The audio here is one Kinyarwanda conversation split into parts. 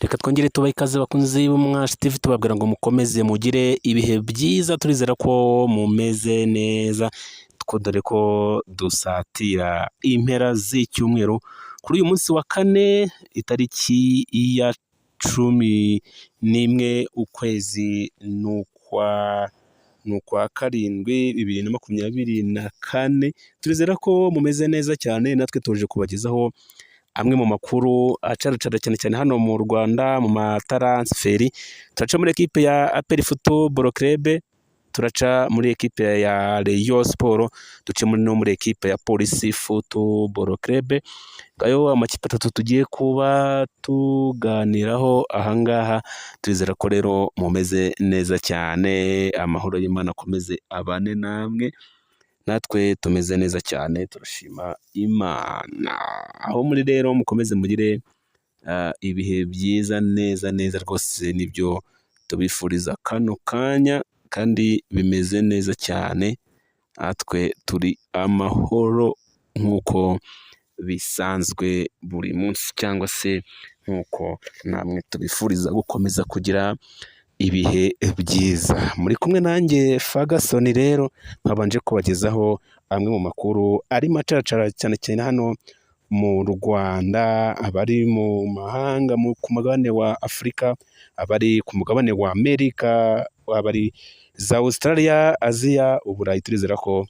Reka twongere tubahe ikaze bakunzi b'Umwashi TV tubabwira ngo mukomeze mugire ibihe byiza, turizera ko mumeze neza, dore ko dusatira impera z'icyumweru kuri uyu munsi wa kane itariki ya 11 ukwezi n'ukwa karindwi 2024. Turizera ko mumeze neza cyane, natwe tuje kubagezaho amwe mu makuru acaracara cyane cyane hano mu Rwanda mu mataransferi. Turaca muri ekipe ya APR Football Club, turaca muri ekipe ya Rayon Sport, duce muri ekipe ya Police Football Club. Ngayo amakipe atatu tugiye kuba tuganiraho ahangaha. Turizera ko rero mumeze neza cyane, amahoro y'Imana akomeze abane namwe, natwe tumeze neza cyane turashima Imana. Aho muri rero mukomeze mugire ibihe byiza neza rwose, nibyo tubifuriza kano kanya, kandi bimeze neza cyane, natwe turi amahoro nk'uko bisanzwe buri munsi, cyangwa se nk'uko namwe tubifuriza gukomeza kugira ibihe byiza. Muri kumwe nanjye Ferguson, rero nkabanje kubagezaho amwe mu makuru arimo acaracara cyane cyane hano mu Rwanda, abari mu mahanga ku mugabane wa Afurika, abari ku mugabane wa Amerika, abari za Australia, Aziya, Uburayi. Turizera ko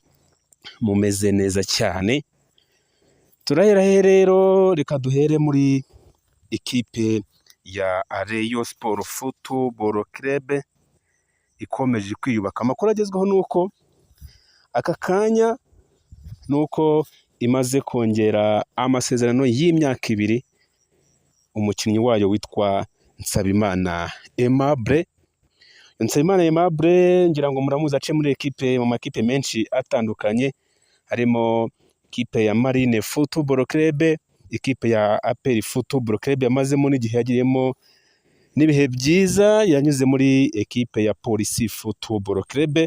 mumeze neza cyane. Turahera rero, reka duhere muri ikipe ya Rayon Sport Football Club ikomeje kwiyubaka. Amakuru agezweho nuko aka kanya nuko imaze kongera amasezerano y'imyaka 2 umukinnyi wayo witwa Nsabimana Aimable. Nsabimana Aimable ngira ngo muramuzi, ace muri ekipe mu makipe menshi atandukanye, harimo ikipe ya Marine Football Club, ikipe ya APR Football Club yamazemo n'igihe yagiyemo n'ibihe byiza, yanyuze muri ekipe ya Police Football Club.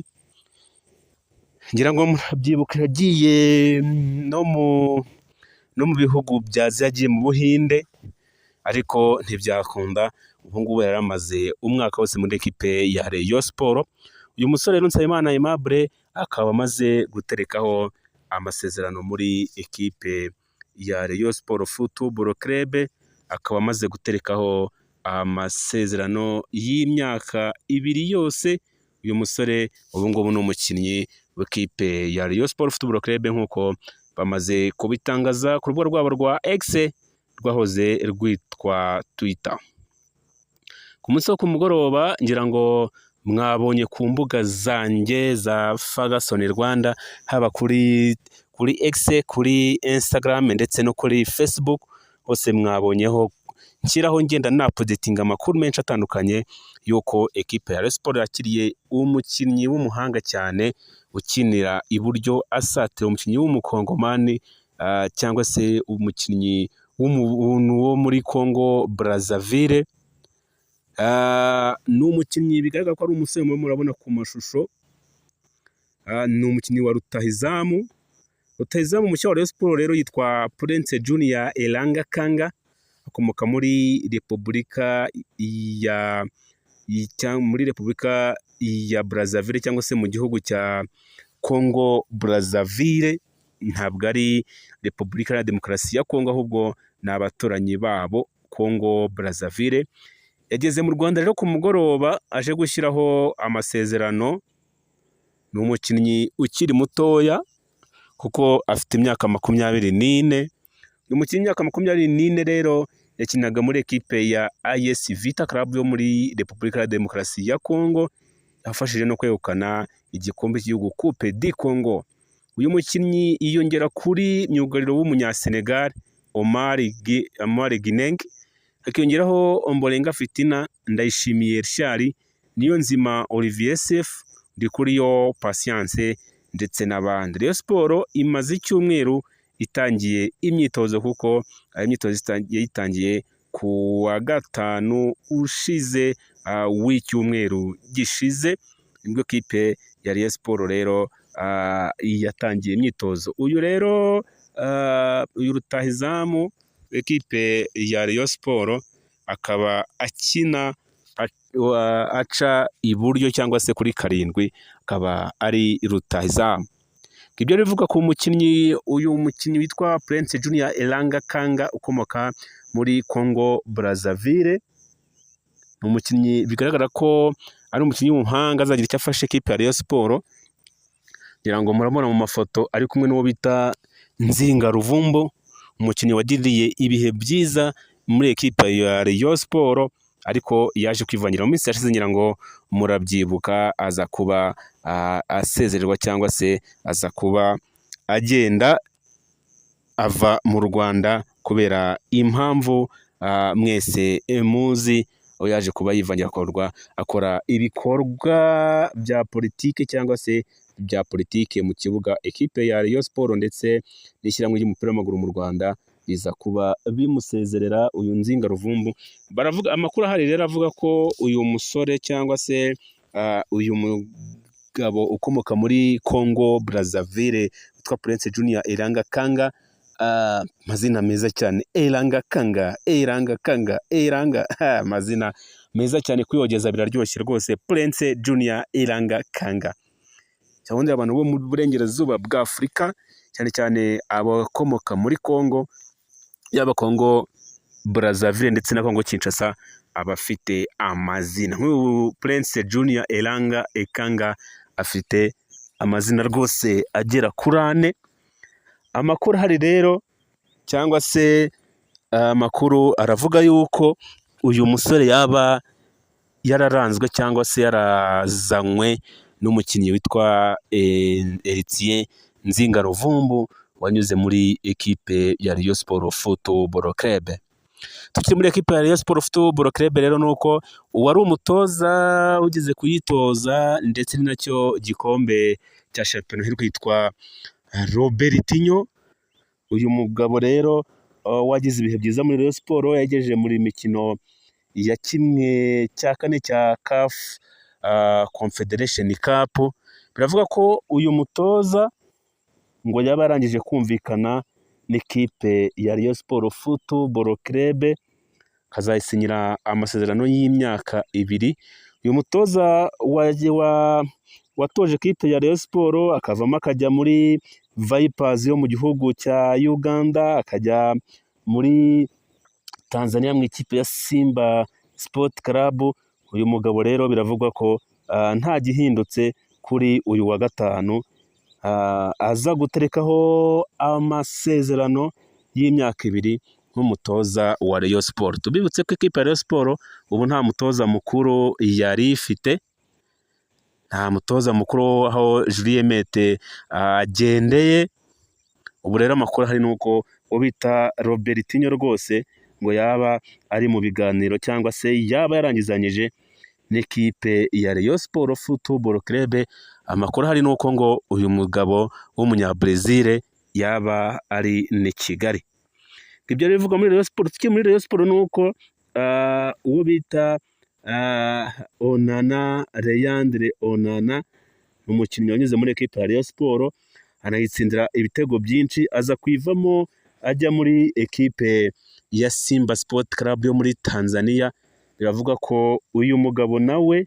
Ngira ngo murabyibuka yagiye no mu bihugu byazi, yagiye mu Buhinde ariko ntibyakunda. Ubu ngubu yaramaze umwaka wose muri ekipe ya Rayon Sport. Uyu musore rero Nsabimana Aimable akaba amaze guterekaho amasezerano muri ekipe ya Rayon Sport Football Club, akaba amaze guterekaho amasezerano y'imyaka 2 yose. Uyu musore ubu ngubu ni umukinnyi w'ikipe ya Rayon Sport Football Club, nk'uko bamaze kubitangaza ku rubuga rwabo rwa X rwahoze rwitwa Twitter. Ku munsi wo ku mugoroba ngira ngo mwabonye ku mbuga zanjye za Ferguson Rwanda, haba kuri X, kuri Instagram ndetse no kuri Facebook, hose mwabonyeho nshyiraho ngenda napodetinga amakuru menshi atandukanye yuko ekipe ya Rayon Sport yakiriye umukinnyi w'umuhanga cyane ukinira iburyo asatira, umukinnyi w'umukongomani cyangwa se umukinnyi wo muri Congo Brazzaville. Ni umukinnyi bigaragara ko ari umusore murabona ku mashusho, ni umukinnyi wa rutahizamu mushya wa Rayon Sport rero, yitwa Prince Junior Elanga Kanga, akomoka muri Repubulika ya Brazzaville, cyangwa se mu gihugu cya Congo Brazzaville. Ntabwo ari Repubulika ya Demokarasi ya Congo, ahubwo ni abaturanyi babo, Congo Brazzaville. Yageze mu Rwanda rero ku mugoroba, aje gushyiraho amasezerano. Ni umukinnyi ukiri mutoya kuko afite imyaka 24. Uyu mukinnyi w'imyaka 24 rero yakinaga muri ekipe ya AS Vita Club yo muri Repubulika ya Demokarasi ya Congo, yafashije no kwegukana igikombe cy'igihugu Coupe du Congo. Uyu mukinnyi yiyongera kuri myugariro w'umunya-Senegal Omar Guineng, hakiyongeraho Ombolenga Fitina, Ndayishimiye Richard, Niyonzima Olivier Sefu, Ndikuriyo Patience ndetse n'abandi. Rayon Sport imaze icyumweru itangiye imyitozo, kuko imyitozo yayitangiye ku wa 5 ushize w'icyumweru gishize, nibwo kipe ya Rayon Sport rero yatangiye imyitozo. Uyu rero uyu rutahizamu w'ikipe ya Rayon Sport akaba akina aca iburyo cyangwa se kuri karindwi, akaba ari rutahizamu. Ibyo bivuga ku mukinnyi, uyu mukinnyi witwa Prince Junior Elanga Kanga ukomoka muri Congo Brazzaville. Ni umukinnyi bigaragara ko ari umukinnyi w'umuhanga, azagira icyo afashe ikipe ya Rayon Sport. Ngira ngo murabona mu mafoto ari kumwe n'uwo bita Nzinga Ruvumbu, umukinnyi wagiriye ibihe byiza muri ekipe ya Rayon Sport, ariko yaje kwivangira mu minsi yashize. Ngira ngo murabyibuka, aza kuba asezererwa cyangwa se aza kuba agenda ava mu Rwanda kubera impamvu mwese muzi, aho yaje kuba yivangira akora ibikorwa bya politike cyangwa se bya politike mu kibuga. Ekipe ya Rayon Sport ndetse n'ishyirahamwe ry'umupira w'amaguru mu Rwanda biza kuba bimusezerera uyu Nzinga Ruvumbu. Baravuga amakuru ahari rero avuga ko uyu musore cyangwa se uyu mugabo ukomoka muri Congo Brazzaville witwa Prince Junior Elanga Kanga, mazina meza cyane, Elanga Kanga, Elanga Kanga, Elanga, mazina meza cyane, kuyogeza biraryoshye rwose. Prince Junior Elanga Kanga, cyangwa abantu bo mu burengerazuba bwa Afurika, cyane cyane abakomoka muri Congo, yaba Congo Brazzaville ndetse na Congo Kinshasa, abafite amazina nk'uyu Prince Junior Elanga Kanga afite amazina rwose agera kuri 4. Amakuru hari rero cyangwa se amakuru aravuga yuko uyu musore yaba yararanzwe cyangwa se yarazanywe n'umukinnyi witwa Eritien Nzinga Ruvumbu wanyuze muri ekipe ya Rayon Sport Football Club. Tukiri muri ekipe ya Rayon Sport Football Club rero, nuko uwari umutoza ugeze kuyitoza ndetse ni nacyo gikombe cya shampiyona hirwa yitwa Robertinho. Uyu mugabo rero wagize ibihe byiza muri Rayon Sport, yagejeje muri mikino ya kimwe cya kane cya CAF Confederation Cup. Biravuga ko uyu mutoza ngo yaba yarangije kumvikana n'ikipe ya Rayon Sport Football Club, kazayisinyira amasezerano y'imyaka 2. Uyu mutoza watoje ikipe ya Rayon Sport akavamo akajya muri Vipers yo mu gihugu cya Uganda, akajya muri Tanzania mu ikipe ya Simba Sport Club. Uyu mugabo rero biravugwa ko nta gihindutse kuri uyu wa gatanu aza guterekaho amasezerano y'imyaka 2 nk'umutoza wa Rayon Sport. Tubibutse ko ikipe ya Rayon Sport ubu nta mutoza mukuru yari ifite, nta mutoza mukuru aho Julien Mete agendeye. Ubu rero amakuru hari nuko ubita Robertinho rwose ngo yaba ari mu biganiro cyangwa se yaba yarangizanyije n'ikipe ya Rayon Sport Football Club. Amakuru hari nuko ngo uyu mugabo w'umunyabrazil yaba ari ni Kigali. Ibyo bivuga muri Rayon Sport. Tukiri muri Rayon Sport nuko uwo bita Onana, Leandre Onana, umukinnyi wanyuze muri ekipe ya Rayon Sport, anayitsindira ibitego byinshi, aza kwivamo ajya muri ekipe ya Simba Sport Club yo muri Tanzania. Biravuga ko uyu mugabo nawe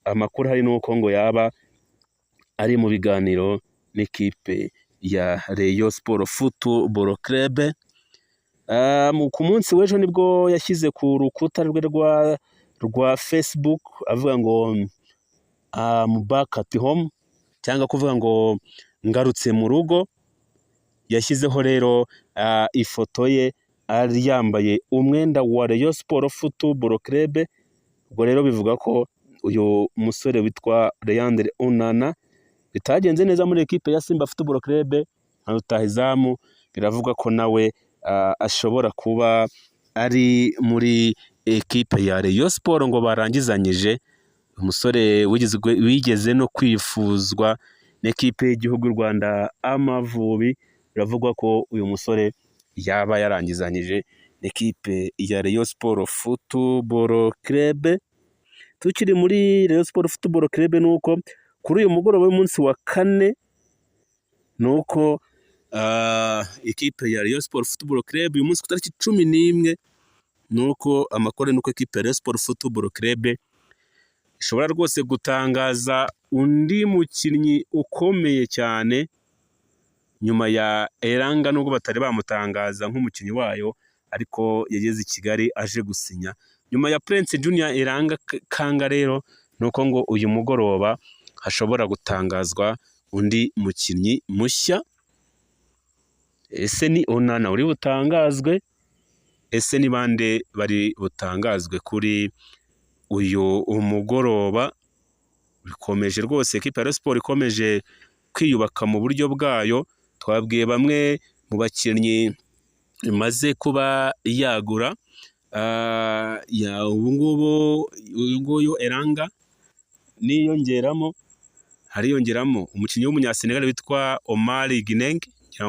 amakuru hari nuko ngo yaba ari mu biganiro n'ikipe ya Rayon Sport Football Club. Ku munsi w'ejo nibwo yashyize ku rukuta rwe rwa Facebook avuga ngo I'm back at home, cyangwa kuvuga ngo ngarutse mu rugo. Yashyizeho rero ifoto ye ari yambaye umwenda wa Rayon Sport Football Club. Ubwo rero bivuga ko uyu musore witwa Leandre Onana bitagenze neza muri ekipe ya Simba Football Club nka rutahizamu. Biravuga ko nawe ashobora kuba ari muri ekipe ya Rayon Sport ngo barangizanyije. Umusore wigeze no kwifuzwa n'ekipe y'igihugu y'u Rwanda Amavubi. Biravugwa ko uyu musore yaba yarangizanyije n'ekipe ya Rayon Sport Football Club. Tukiri muri Rayon Sport Football Club nuko kuri uyu mugoroba w'umunsi wa 4 nuko ekipe ya Rayon Sport Football Club uyu munsi ku tariki 11 nuko ekipe ya Rayon Sports Football Club ishobora rwose gutangaza undi mukinnyi ukomeye cyane nyuma ya Elanga, nubwo batari bamutangaza nk'umukinnyi wayo, ariko yageze i Kigali aje gusinya nyuma ya Prince Junior Elanga Kanga. Rero nuko ngo uyu mugoroba hashobora gutangazwa undi mukinnyi mushya. Ese ni Onana uri butangazwe? Ese ni bande bari butangazwe kuri uyu umugoroba? Bikomeje rwose, ekipa ya Rayon Sports ikomeje kwiyubaka mu buryo bwayo. Twabwiye bamwe mu bakinnyi imaze kuba yagura, ubu ngubu uyu nguyu Elanga hariyongeramo umukinnyi w'umunyasenegal witwa Omar Gineng,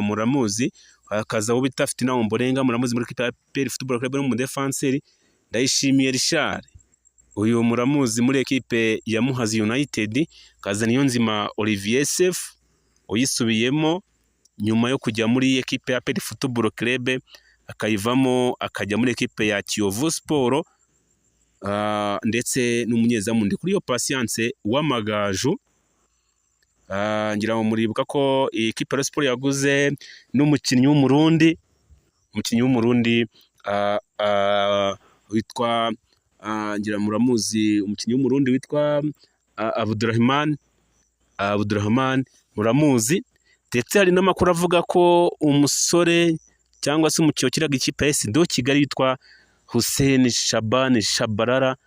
muramuzi. Hakaza uwo bita Fitina Ombolenga, muramuzi muri ekipa ya APR Football Club, n'umudefanseri. Ndayishimiye Richard, uyu muramuzi muri ekipe ya Muhazi United. Kaza Niyonzima Olivier Sefu uyisubiyemo nyuma yo kujya muri ekipe ya APR Football Club, akayivamo akajya muri ekipe ya Kiyovu Sport, ndetse n'umunyezamu ndi kuri yo Patience w'Amagaju. Ngira ngo muribuka ko ekipe ya Sport yaguze n'umukinnyi w'Umurundi, witwa ngira muramuzi, umukinnyi w'Umurundi witwa Abdurrahman muramuzi. Ndetse hari n'amakuru avuga ko umusore cyangwa se umukinnyi wakinaga ikipe ya AS Kigali witwa Hussein Shaban Shabalala,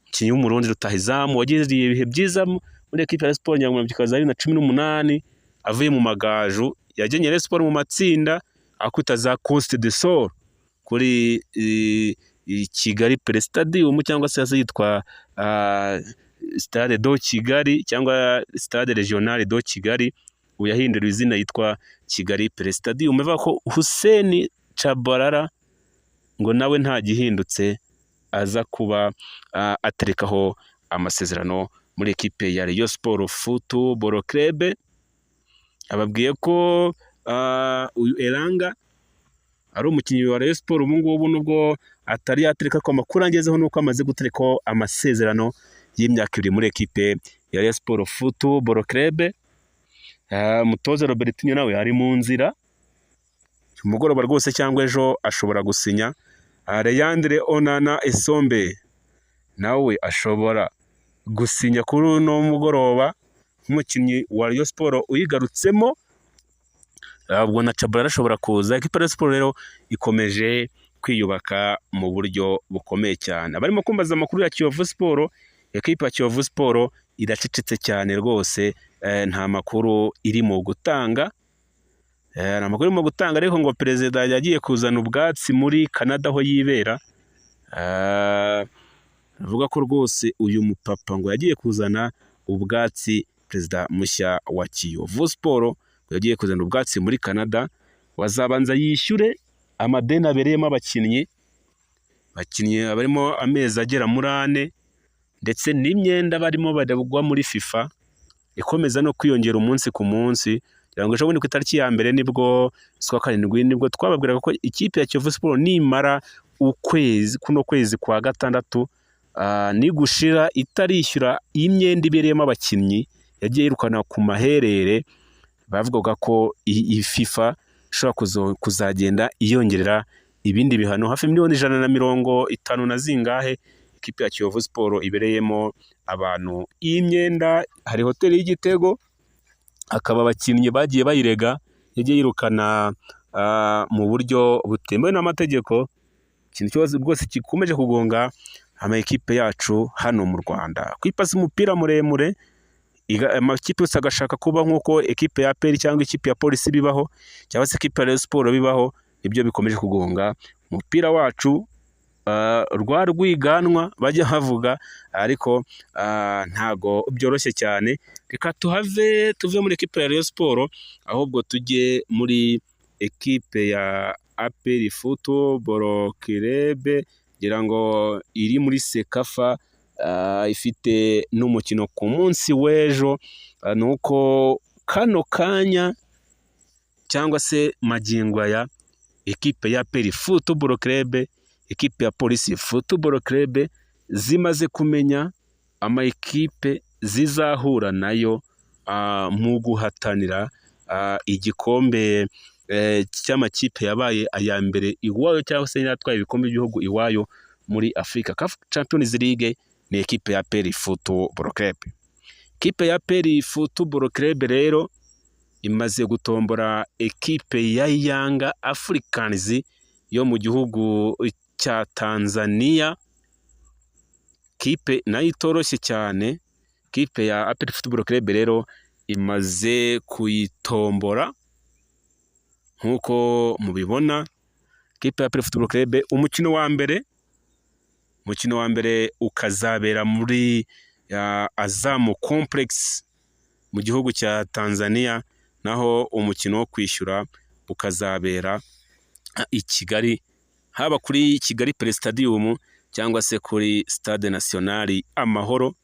umukinnyi w'Umurundi rutahizamu wagiriye ibihe byiza muri ekipe ya Sport nyamwambika za 2018, avuye mu Magaju yagenye Rayon Sports mu matsinda akwita za Coste de Sol kuri Kigali Pre Stadium, cyangwa se yitwa Stade do Kigali cyangwa Stade Regional do Kigali. Ubu yahinduriwe izina yitwa Kigali Pre Stadium. Bivuga ko Hussein Shabalala ngo nawe nta gihindutse aza kuba aterekaho amasezerano muri ekipe ya Rayon Sports Football Club. Ababwiye ko uyu Elanga ari umukinnyi wa Rayon Sports ubu ngubu, nubwo atari yatereka ko amakuru angezeho nuko amaze guterekaho amasezerano y'imyaka 2 muri ekipe ya Rayon Sports Football Club. Umutoza Robertinho nawe ari mu nzira, umugoroba rwose cyangwa ejo ashobora gusinya. Leandre Onana Esombe nawe ashobora gusinya kuri uno mugoroba nk'umukinnyi wa Rayon Sports uyigarutsemo. Ubwo na Shabalala ashobora kuza. Ekipa ya Sports rero ikomeje kwiyubaka mu buryo bukomeye cyane. Abarimo kumbaza amakuru ya Kiyovu Sport, ekipa ya Kiyovu Sport iracecetse cyane rwose, nta makuru irimo gutanga. Ariko ngo perezida yagiye kuzana ubwatsi muri Canada aho yibera. Avuga ko rwose uyu mupapa ngo yagiye kuzana ubwatsi, perezida mushya wa Kiyovu Sport yagiye kuzana ubwatsi muri Canada. Wazabanza yishyure amadeni abereyemo abakinnyi barimo amezi agera muri 4, ndetse n'imyenda barimo badagwa muri FIFA ikomeza no kwiyongera umunsi ku munsi. Ngo ejo bundi ku itariki ya mbere nibwo z'ukwa 7 nibwo twababwiraga ko ikipe ya Kiyovu Sport nimara kuno kwezi kwa 6 ni gushira itarishyura imyenda ibereyemo abakinnyi yagiye yirukana ku maherere. Bavugaga ko iyi FIFA ishobora kuzagenda iyongerera ibindi bihano hafi miliyoni 150 na zingahe ikipe ya Kiyovu Sport ibereyemo abantu. Iyi myenda, hari hoteli y'Igitego, akaba abakinnyi bagiye bayirega yagiye yirukana mu buryo butemewe n'amategeko. Ikintu cyose rwose gikomeje kugonga amakipe yacu hano mu Rwanda. Kwipasa umupira muremure, amakipe yose agashaka kuba nk'uko ekipe ya APR cyangwa ikipe ya Polisi bibaho, cyangwa se ekipe ya Rayon Sports bibaho, nibyo bikomeje kugonga umupira wacu. Rwiganwa bajya havuga, ariko ntago byoroshye cyane. Reka tuve muri ekipe ya Rayon Sports, ahubwo tujye muri ekipe ya APR Football Club, ngira ngo iri muri Sekafa, ifite n'umukino ku munsi w'ejo. Nuko kano kanya cyangwa se magingo aya ekipe ya APR Football Club ekipe ya Police Football Club zimaze kumenya ama ekipe zizahura nayo mu guhatanira igikombe cy'amakipe yabaye aya mbere iwayo cyangwa se yatwaye ibikombe by'ibihugu iwayo muri Africa. CAF Champions League ni ekipe ya APR Football Club. Ekipe ya APR Football Club rero imaze gutombora ekipe ya Young Africans yo mu gihugu cya Tanzania. Kipe nayo itoroshye cyane. Kipe ya APR Football Club rero imaze kuyitombora nkuko mubibona. Kipe ya APR Football Club umukino wa mbere ukazabera muri Azam Complex mu gihugu cya Tanzania, naho umukino wo kwishyura ukazabera i Kigali, haba kuri Kigali Play Stadium cyangwa se kuri Stade National Amahoro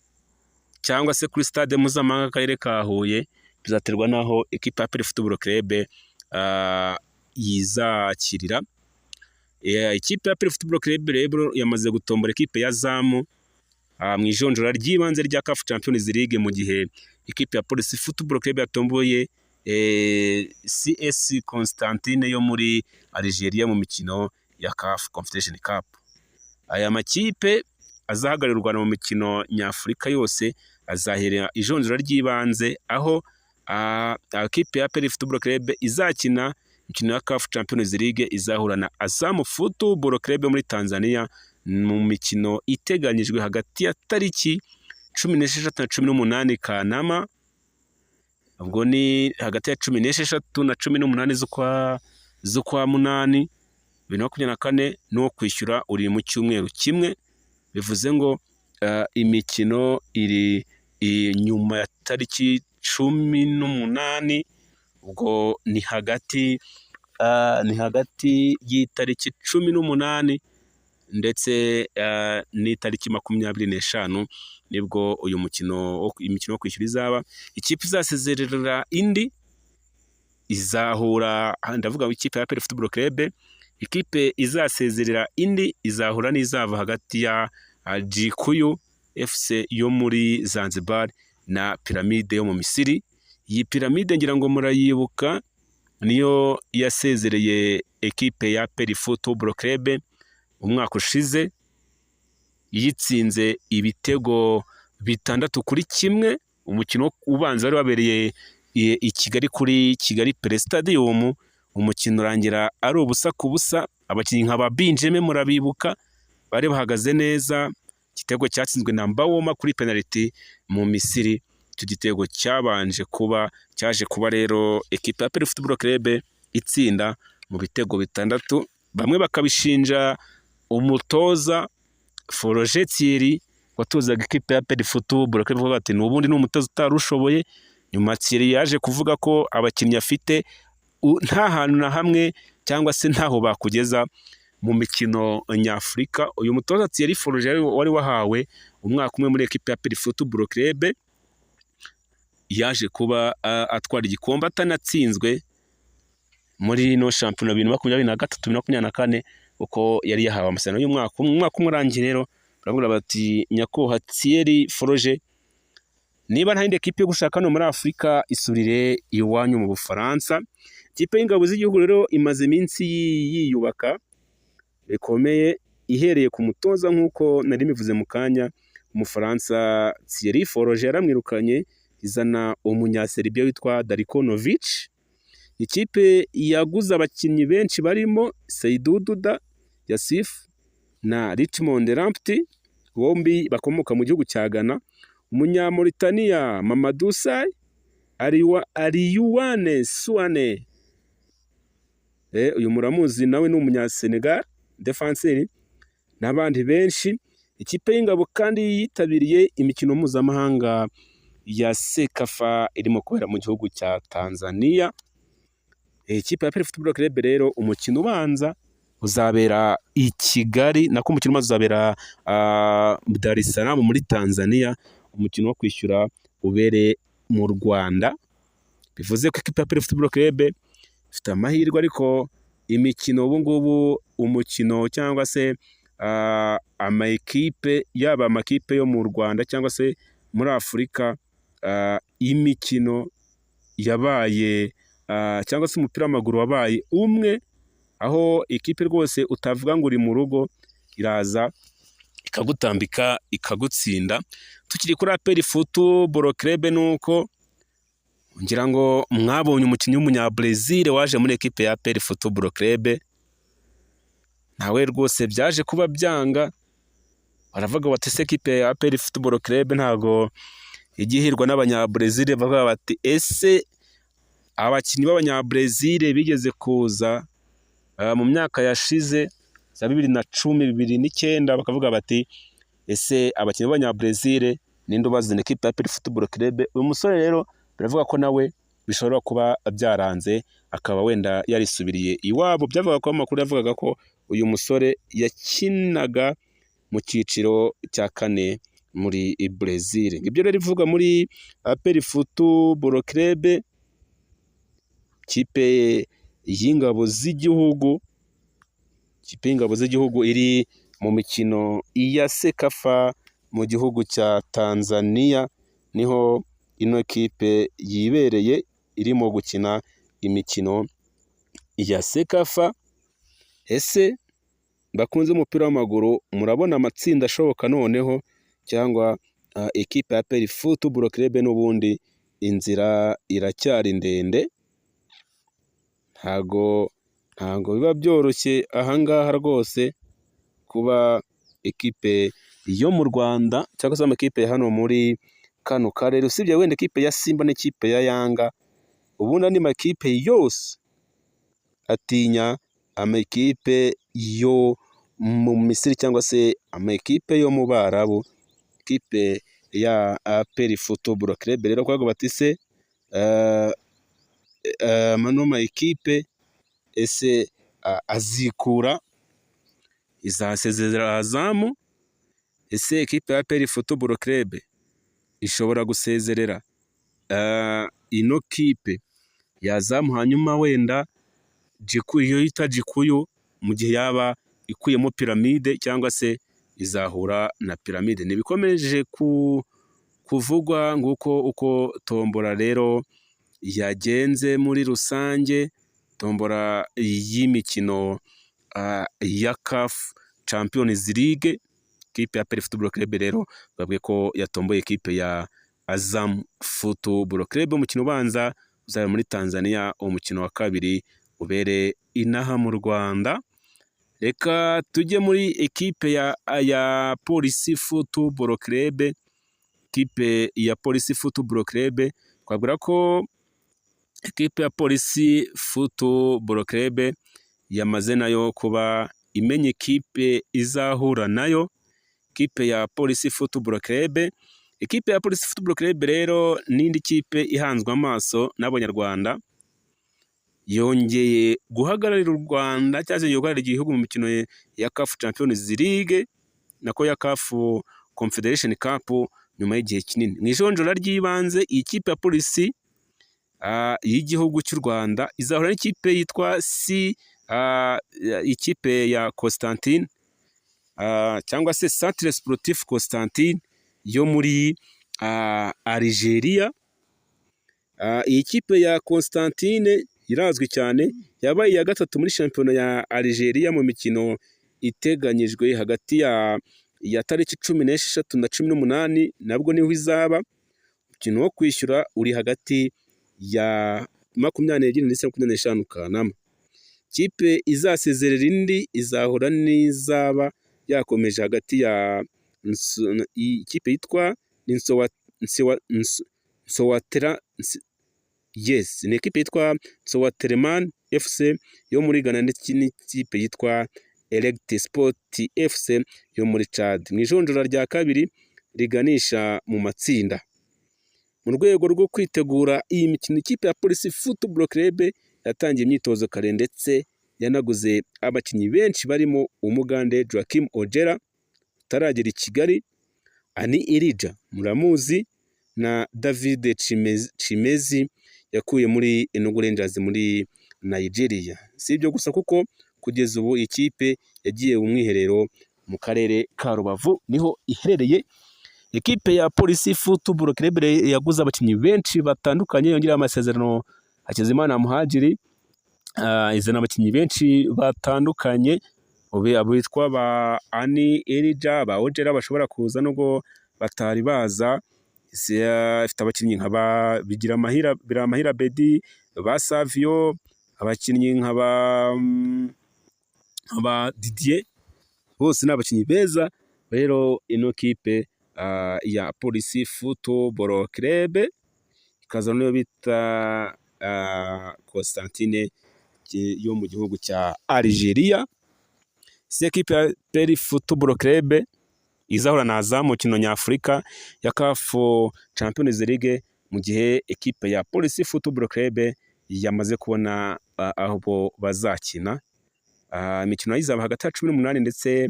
cyangwa se kuri Stade Mpuzamahanga Akarere ka Huye. Bizaterwa naho ekipa ya APR Football Club yizakirira. Ikipe ya APR Football Club rero yamaze gutombora ekipe ya Azam mu ijonjora ry'ibanze rya CAF Champions League, mu gihe ikipe ya Police Football Club yatomboye CS Constantine yo muri Algeria mu mikino ya CAF Confederation Cup. Aya makipe azahagararira u Rwanda mu mikino nyafurika yose azahera ijonjora ry'ibanze, aho ikipe ya APR Football Club izakina imikino ya CAF Champions League izahura na Azam Football Club muri Tanzania mu mikino iteganyijwe hagati ya tariki 16 na 18 Kanama. Ubwo ni hagati ya 16 na 18 z'ukwa munani 2024, no kwishyura uri mu cyumweru kimwe. Bivuze ngo imikino iri nyuma ya tariki 18, ubwo ni hagati y'itariki 18 ndetse n'itariki 25 nibwo uyu imikino wo kwishyura izaba. Ikipe izasezerera indi izahura, ndavuga ikipe ya APR Football Club, ikipe izasezerera indi izahura n'izava hagati ya Gikuyu FC yo muri Zanzibar na Pyramide yo mu Misiri. Iyi Pyramide ngira ngo murayibuka, niyo yasezereye ekipe ya APR Football Club umwaka ushize, yitsinze ibitego 6-1. Umukino ubanza wari wabereye i Kigali kuri Kigali Play Stadium. Umukino urangira ari ubusa ku busa. Abakinnyi nk'aba Benjamin murabibuka bari bahagaze neza. Igitego cyatsinzwe na Mbawoma kuri penalty mu Misiri. Icyo gitego cyaje kuba rero ekipa ya APR Football Club itsinda mu bitego 6. Bamwe bakabishinja umutoza Foroje Thierry watozaga ekipa ya APR Football Club, bavuga ati n'ubundi ni umutoza utarushoboye. Nyuma Thierry yaje kuvuga ko abakinnyi afite nta hantu na hamwe cyangwa se ntaho bakugeza mu mikino nyafurika. Uyu mutoza Thierry Foroje wari wahawe umwaka umwe muri ekipa ya APR Football Club yaje kuba atwara igikombe atanatsinzwe muri no shampiyona 2023-2024, uko yari yahawe amasezerano y'umwaka umwe urangiye. Rero baravuga bati nyakubahwa Thierry Foroje, niba nta yindi ekipe yo gushaka no muri Afurika isurire iwanyu mu Bufaransa. Ikipe y'ingabo z'igihugu rero imaze iminsi yiyubaka bikomeye, ihereye ku mutoza nk'uko nari bivuze mu kanya. Umufaransa Thierry Foroje yaramwirukanye, izana umunyaserbia witwa Darko Novic. Ikipe yaguze abakinnyi benshi barimo Seydou Douda Yassif na Richmond Lamptey, bombi bakomoka mu gihugu cya Ghana. Umunyamauritania Mamadou Say, Ariyuane Suane, uyu muramuzi nawe ni umunyasenegal defenseur, n'abandi benshi. Ikipe y'ingabo kandi yitabiriye imikino mpuzamahanga ya Sekafa irimo kubera mu gihugu cya Tanzania. Ikipe ya APR Football Club rero umukino ubanza uzabera i Kigali, nako umukino ubanza uzabera Dar es Salaam muri Tanzania. Umukino wo kwishyura ubere mu Rwanda. Bivuze ko ikipe ya APR Football Club ifite amahirwe, ariko imikino ubu ngubu umukino cyangwa se amakipe, yaba amakipe yo mu Rwanda cyangwa se muri Afurika, imikino yabaye cyangwa se umupira w'amaguru wabaye umwe, aho ikipe rwose utavuga ngo uri mu rugo iraza ikagutambika ikagutsinda. Tukiri kuri APR Football Club, nuko ngira ngo mwabonye umukinnyi w'umunyabrazil waje muri ekipe ya APR Football Club, nawe rwose byaje kuba byanga, baravuga bati ese ekipe ya APR Football Club ntago igihirwa n'abanyabrazil, bavuga bati ese abakinnyi b'abanyabrazil bigeze kuza mu myaka yashize za 2010 2009, bakavuga bati ese abakinnyi b'abanyabrazil ninde ubazana ekipe ya APR Football Club. Uyu musore rero biravuga ko nawe bishobora kuba byaranze, akaba wenda yarisubiriye iwabo. Byavuga ko amakuru yavugaga ko uyu musore yakinaga mu cyiciro cya 4 muri Brazil. Ibyo rero bivuga muri APR Football Club, kipe y'ingabo z'igihugu, iri mu mikino ya Sekafa mu gihugu cya Tanzania, niho ino kipe yibereye irimo gukina imikino ya Sekafa. Ese bakunze umupira w'amaguru, murabona amatsinda ashoboka noneho, cyangwa ekipe ya APR Football Club n'ubundi inzira iracyari ndende? Ntago biba byoroshye ahangaha rwose kuba ekipe yo mu Rwanda cyangwa se amakipe ya hano muri kano karere, usibye wenda ekipe ya Simba n'ikipe ya Yanga, ubundi andi makipe yose atinya amakipe yo mu Misiri cyangwa se amakipe yo mu Barabu. Ikipe ya APR Football Club rero kwago bati se mano makipe ese azikura, izasezerera Azamu? Ese ekipe ya APR Football Club ishobora gusezerera ino kipe ya Azamu, hanyuma wenda Gikuyu yita Gikuyu mu gihe yaba ikuyemo Piramide, cyangwa se izahura na Piramide? Ntibikomeje kuvugwa nguko uko tombora rero yagenze muri rusange, tombora y'imikino ya CAF Champions League. Ikipe ya APR Football Club rero babwiye ko yatomboye ikipe ya Azam Football Club. Umukino ubanza uzaba muri Tanzania, umukino wa kabiri ubere inaha mu Rwanda. Reka tujye muri ekipe ya Police Football Club. Ikipe ya Police Football Club twabwira ko ekipe ya Police Football Club yamaze nayo kuba imenye ikipe izahura nayo. Ikipe ya Police Football Club, ikipe ya Police Football Club rero n'indi kipe ihanzwe amaso n'abanyarwanda, yongeye guhagararira u Rwanda cyangwa se guhagararira igihugu mu mikino ya CAF Champions League nako ya CAF Confederation Cup nyuma y'igihe kinini. Mu ijonjora ry'ibanze iyi kipe ya Police y'igihugu cy'u Rwanda izahura n'ikipe yitwa ikipe ya Constantine cyangwa se Centre Sportif Constantine yo muri Algeria. Iyi kipe ya Constantine irazwi cyane, yabaye iya gatatu muri shampiyona ya Algeria mu mikino iteganyijwe hagati ya tariki 16 na 18, nabwo niho izaba. Umukino wo kwishyura uri hagati ya 24 ndetse na 25 Kanama. Kipe izasezerera indi izahura n'izaba yakomeje hagati ya ikipe yitwa Nsowatera, yes, ni ekipe yitwa Nsowatereman FC yo muri Ghana ndetse n'ikipe yitwa Elect Sport FC yo muri Chad. Mu ijonjora rya kabiri riganisha mu matsinda. Mu rwego rwo kwitegura iyi mikino, ikipe ya Police Football Club yatangiye imyitozo kare ndetse yanaguze abakinnyi benshi barimo Umugande Joachim Ojera utaragera i Kigali, Ani Irija muramuzi, na David Chimezi yakuye muri Enugu Rangers muri Nigeria. Si ibyo gusa kuko kugeza ubu ikipe yagiye mu mwiherero mu karere ka Rubavu niho iherereye. Ekipe ya Police Football Club yaguze abakinnyi benshi batandukanye, yongera amasezerano Hakizimana Muhadjiri, izana abakinnyi benshi batandukanye, abitwa ba Ani Elija, ba Ojera bashobora kuza nubwo batari baza. Ifite abakinnyi nka ba Biramahira Bedi, ba Savio, abakinnyi nka ba Didier, bose ni abakinnyi beza. Rero ino kipe ya Police Football Club ikaza niyo bita Constantine yo mu gihugu cya Algeria. Ekipe ya Police Football Club izahura na Azam mukino nyafurika ya CAF Champions League, mu gihe ekipe ya Police Football Club yamaze kubona aho bazakina. Imikino izaba hagati ya 18 ndetse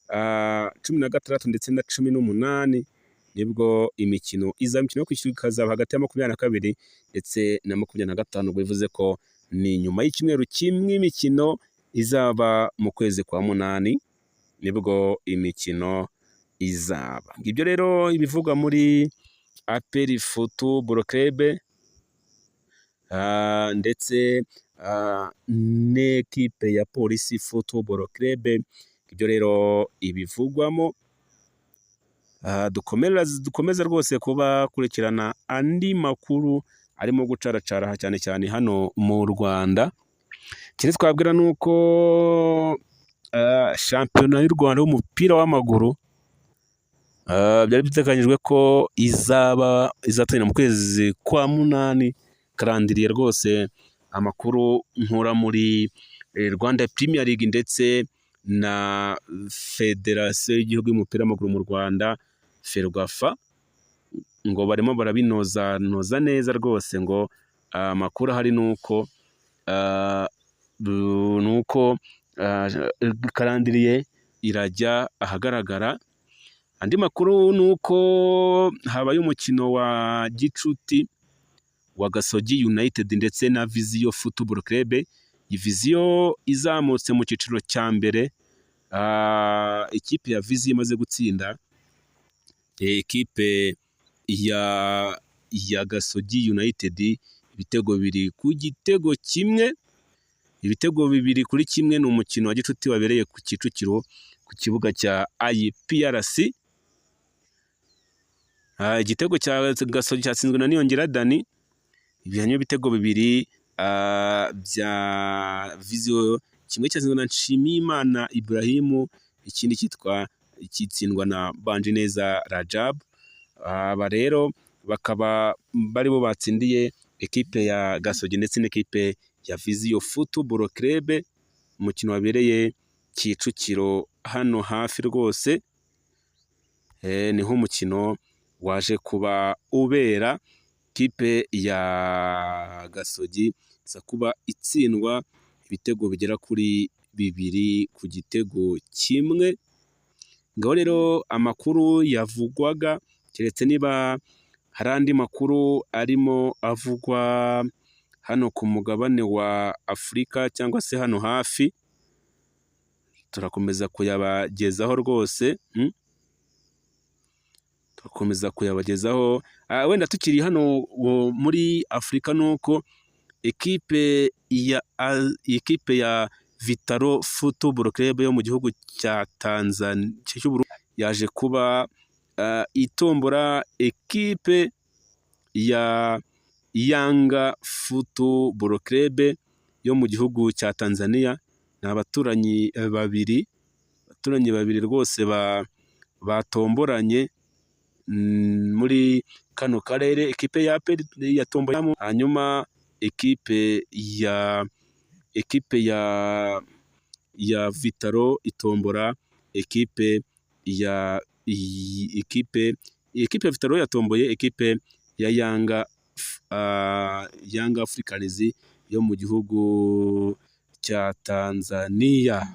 16 ndetse na 18, nibwo imikino yo kwishyura ikazaba hagati ya 22 ndetse na 25, ubwo bivuze ko ni nyuma y'icyumweru kimwe imikino izaba mu kwezi kwa 8 nibwo imikino izaba. Ibyo rero ibivugwa muri APR Football Club ndetse n'ekipe ya Police Football Club, ibyo rero ibivugwamo. Dukomeza rwose kuba kurikirana andi makuru arimo gucaracara cyane cyane hano mu Rwanda. Ikindi twabwira nuko shampiyona y'u Rwanda y'umupira w'amaguru byari biteganyijwe ko izatangira mu kwezi kwa 8. Karandiriye rwose amakuru nkura muri Rwanda Premier League ndetse na Federasiyo y'Igihugu y'umupira w'amaguru mu Rwanda Ferwafa, ngo barimo barabinoza neza rwose. Ngo amakuru ahari nuko karandiriye irajya ahagaragara. Andi makuru nuko habaye umukino wa gicuti wa Gasogi United ndetse na Vision Football Club. Vision izamutse mu cyiciro cya mbere, ikipe ya Vision imaze gutsinda ikipe ya Gasogi United ibitego 2-1. Ibitego 2-1 ni umukino wa gicuti wabereye ku Kicukiro ku kibuga cya IPRC. Igitego cya Gasogi cyatsinzwe na Niyongera Dani, ibyanyo bitego 2 bya Vision, kimwe cyatsinzwe na Nshimiyimana Ibrahim, ikindi kitsindwa na Banjineza Rajab. Aba rero bakaba bari bo batsindiye ekipe ya Gasogi ndetse n'ekipe ya Vision Football Club, umukino wabereye Kicukiro hano hafi rwose. Niho umukino waje kuba ubera. Kipe ya Gasogi iza kuba itsindwa ibitego bigera kuri 2 ku gitego 1. Ngaho rero amakuru yavugwaga, keretse niba hari andi makuru arimo avugwa hano ku mugabane wa Afurika cyangwa se hano hafi, turakomeza kuyabagezaho rwose. Turakomeza kuyabagezaho. Wenda tukiri hano muri Afurika nuko ekipe ya Vitaro Football Club yo mu gihugu cya Tanzania yaje kuba itombora ekipe ya Yanga Football Club yo mu gihugu cya Tanzania. Ni abaturanyi babiri rwose batomboranye muri kano karere. Ekipe ya APR yatomboye, hanyuma ekipe ya Vitaro itombora ekipe ya Vitaro yatomboye ekipe ya Yanga Africans yo mu gihugu cya Tanzania.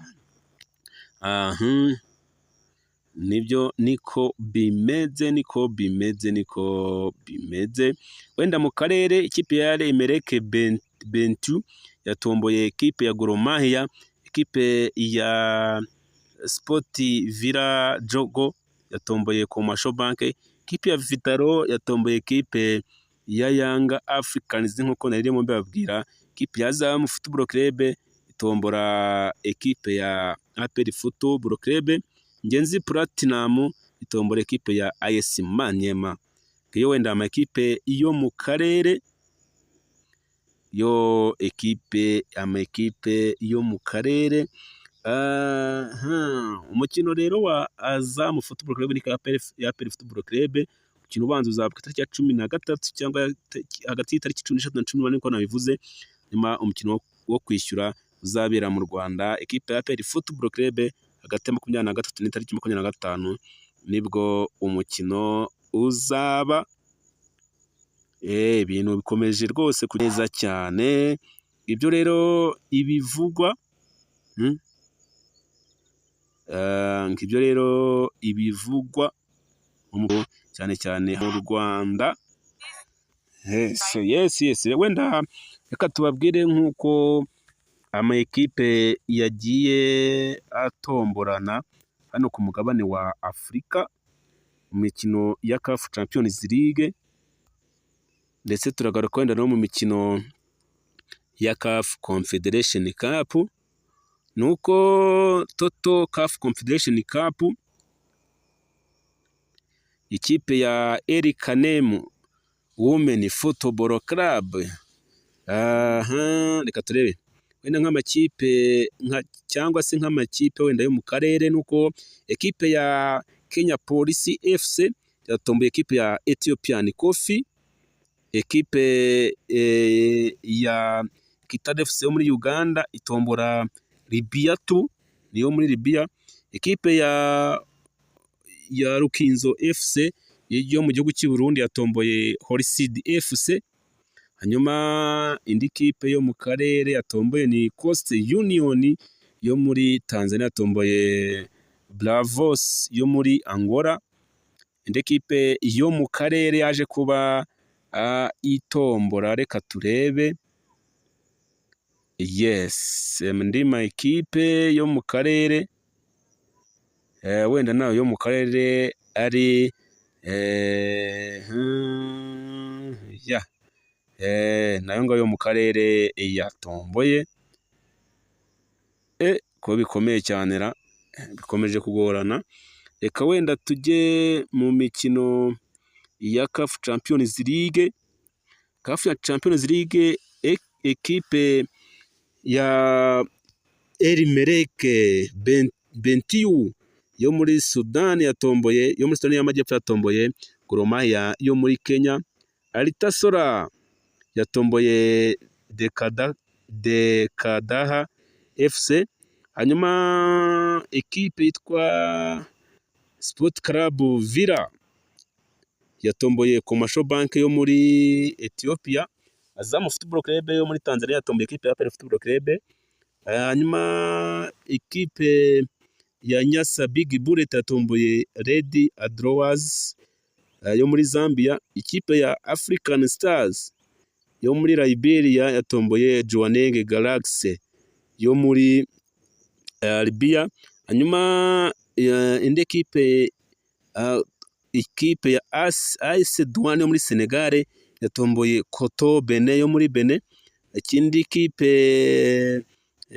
Nibyo niko bimeze. Wenda mu karere ikipe ya Emelec Bentu yatomboye ekipe ya Gor Mahia, ekipe ya Sport Villa Jogo yatomboye Commercial Bank, ikipe ya Vitaro yatomboye ikipe ya Young Africans nk'uko narimo mbabwira, ikipe ya Azam Football Club itombora ekipe ya APR Football Club, Ngenzi Platinum itombora ekipe ya AS Maniema. Iyo wenda amakipe yo mu karere amakipe yo mu karere. Umukino rero wa Azam Football Club ni ya APR Football Club, umukino ubanza uzaba ku itariki ya 13 cyangwa hagati y'itariki 16 na 18 niko nabivuze, nyuma umukino wo kwishyura uzabera mu Rwanda, ekipe ya APR Football Club hagati ya 23 n'itariki 25 nibwo umukino uzaba. Ibintu bikomeje rwose kuneza cyane, ibyo rero ibivugwa ngibyo rero ibivugwa cyane cyane mu Rwanda. Yes, wenda reka tubabwire nk'uko ama ekipe yagiye atomborana hano ku mugabane wa Afurika mu mikino ya CAF Champions League, ndetse turagaruka wenda no mu mikino ya CAF Confederation Cup. Nuko Toto CAF Confederation Cup, ikipe ya El Kanem Women Football Club, reka turebe wenda nk'amakipe cyangwa se nk'amakipe wenda yo mu karere, nuko ekipe ya Kenya Police FC yatomboye ekipe ya Ethiopian Coffee, ekipe ya Kitale FC yo muri Uganda itombora Libya 2 niyo muri Libya, ekipe ya Rukinzo FC yo mu gihugu cy'u Burundi yatomboye Holyseed FC. Hanyuma indi kipe yo mu karere yatomboye ni Coast Union yo muri Tanzania, yatomboye Bravos yo muri Angola. Indi kipe yo mu karere yaje kuba itombora, reka turebe. Yes, ndi ma ekipe yo mu karere wenda nayo yo mu karere ari nayo ngayo mu karere yatomboye. Ko bikomeye cyane ra, bikomeje kugorana. Reka wenda tujye mu mikino ya CAF Champions League. CAF Champions League, ekipe ya El Merreikh Bentiu yo muri Sudan yatomboye, yo muri Sudan y'Amajyepfo yatomboye Gor Mahia yo muri Kenya. Alitasora yatomboye Dekadaha FC. Hanyuma ekipe yitwa Sport Club Villa yatomboye Commercial Bank yo muri Ethiopia. Azam Football Club yo muri Tanzania yatomboye ekipe ya APR Football Club. Hanyuma ekipe ya Nyasa Big Bullet yatomboye Red Adroas yo muri Zambia. Ikipe ya African Stars yo muri Liberia yatomboye Jwaneng Galaxy yo muri Libya. Hanyuma indi ikipe ya AS Douane yo muri Senegal yatomboye Koto Benin yo muri Benin. Ikindi kipe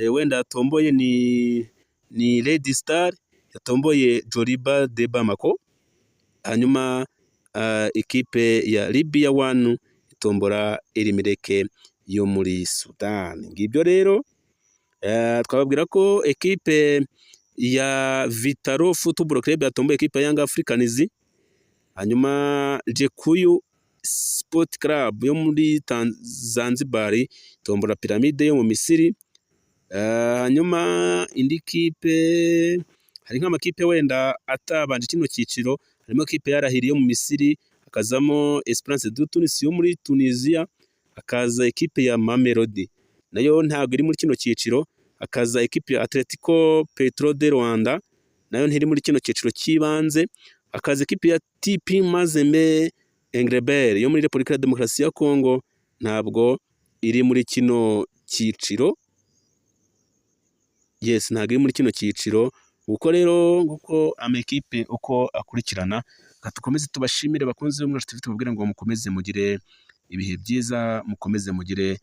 wenda yatomboye ni Red Star yatomboye Joliba de Bamako. Hanyuma ikipe ya Libya 1 itombora El Merreikh yo muri Sudan. Ngibyo rero twababwira ko ekipe ya Vitaro Football Club yatomboye ekipe ya Young Africans. Hanyuma Jekuyu Sport Club yo muri Zanzibar itombora Pyramide yo mu Misiri. Hanyuma indi kipe, hari nk'amakipe wenda atabanje kino cyiciro, harimo kipe yarahiri yo mu Misiri, hakazamo Esperance de Tunis yo muri Tunisia, hakaza ekipe ya Mamelodi nayo ntabwo iri muri kino cyiciro, hakaza ekipe ya Atletico Petro de Rwanda nayo ntiri muri kino cyiciro cy'ibanze, hakaza ekipe ya TP Mazembe Englebert yo muri Repubulika ya Demokarasi ya Congo ntabwo iri muri kino cyiciro. Yes, ntabwo iri muri kino cyiciro. Uko rero nguko amakipe uko akurikirana, dukomeze tubashimire bakunzi b'Umwashi TV, tubabwire ngo mukomeze mugire ibihe byiza, mukomeze mugire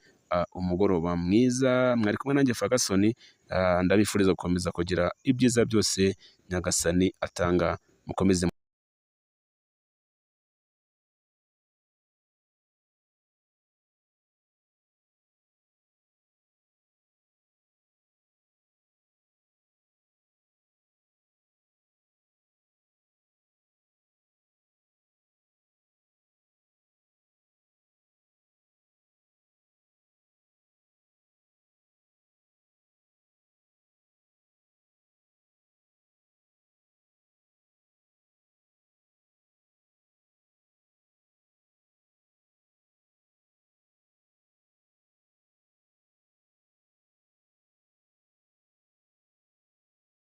umugoroba mwiza. Mwari kumwe nanjye Ferguson, ndabifuriza gukomeza kugira ibyiza byose Nyagasani atanga, mukomeze